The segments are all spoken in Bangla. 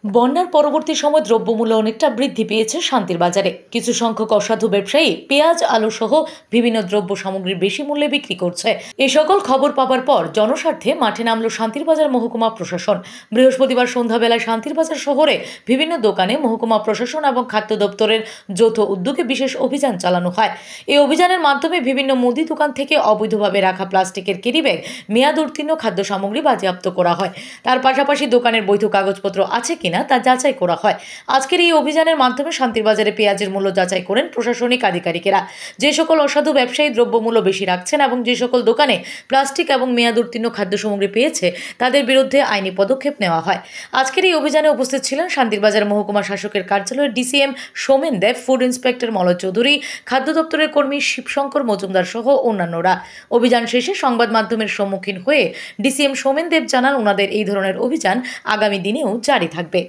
বন্যার পরবর্তী সময় দ্রব্যমূল্য অনেকটা বৃদ্ধি পেয়েছে শান্তির বাজারে। কিছু সংখ্যক অসাধু ব্যবসায়ী পেঁয়াজ, আলু সহ বিভিন্ন দ্রব্য সামগ্রী বেশি মূল্যে বিক্রি করছে। এই সকল খবর পাবার পর জনস্বার্থে মাঠে নামল শান্তির বাজার মহকুমা প্রশাসন। বৃহস্পতিবার সন্ধ্যাবেলায় শান্তির বাজার শহরে বিভিন্ন দোকানে মহকুমা প্রশাসন এবং খাদ্য দপ্তরের যৌথ উদ্যোগে বিশেষ অভিযান চালানো হয়। এই অভিযানের মাধ্যমে বিভিন্ন মুদি দোকান থেকে অবৈধভাবে রাখা প্লাস্টিকের ক্যারিব্যাগ, মেয়াদ উত্তীর্ণ খাদ্য সামগ্রী বাজেয়াপ্ত করা হয়। তার পাশাপাশি দোকানের বৈধ কাগজপত্র আছে কিনা তা যাচাই করা হয়। আজকের এই অভিযানের মাধ্যমে শান্তির বাজারে পেঁয়াজের মূল্য যাচাই করেন প্রশাসনিক আধিকারিকেরা। যে সকল অসাধু ব্যবসায়ী দ্রব্যমূল্য বেশি রাখছেন এবং যে সকল দোকানে প্লাস্টিক এবং মেয়াদ উত্তীর্ণ খাদ্য সামগ্রী পেয়েছে তাদের বিরুদ্ধে আইনি পদক্ষেপ নেওয়া হয়। আজকের এই অভিযানে উপস্থিত ছিলেন শান্তির বাজার মহকুমা শাসকের কার্যালয়ের ডিসিএম সোমেন দেব, ফুড ইন্সপেক্টর মলয় চৌধুরী, খাদ্য দপ্তরের কর্মী শিবশঙ্কর মজুমদার সহ অন্যান্যরা। অভিযান শেষে সংবাদ মাধ্যমের সম্মুখীন হয়ে ডিসিএম সোমেন দেব জানান, ওনাদের এই ধরনের অভিযান আগামী দিনেও জারি থাকবে।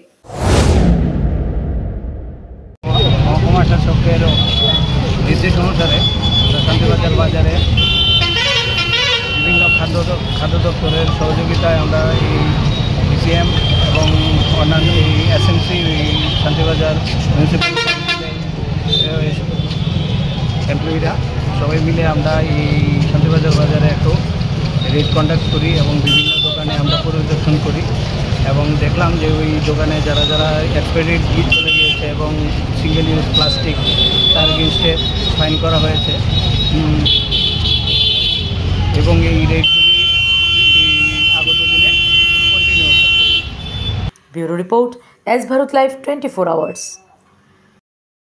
মহকুমা শাসকের নির্দেশ অনুসারে শান্তিবাজার বাজারে বিভিন্ন খাদ্য দপ্তরের সহযোগিতায় আমরা এই ডিসিএম এবং অন্যান্য এই এসএমসি শান্তিবাজার মিউনিসিপ্যাল এমপ্লয়িরা সবাই মিলে আমরা এই শান্তিবাজার বাজারে একটু রেড কন্ডাক্ট করি এবং বিভিন্ন দোকানে আমরা পরিদর্শন করি এবং দেখলাম যে ওই দোকানে যারা যারা এক্সপায়ারি ডেট চলে গিয়েছে এবং সিঙ্গেল ইউজ প্লাস্টিক তার এগেইনস্টে ফাইন করা হয়েছে এবং এই রেটগুলি আগত দিনে কন্টিনিউ থাকবে। Bureau report, S Bharat live 24 hours.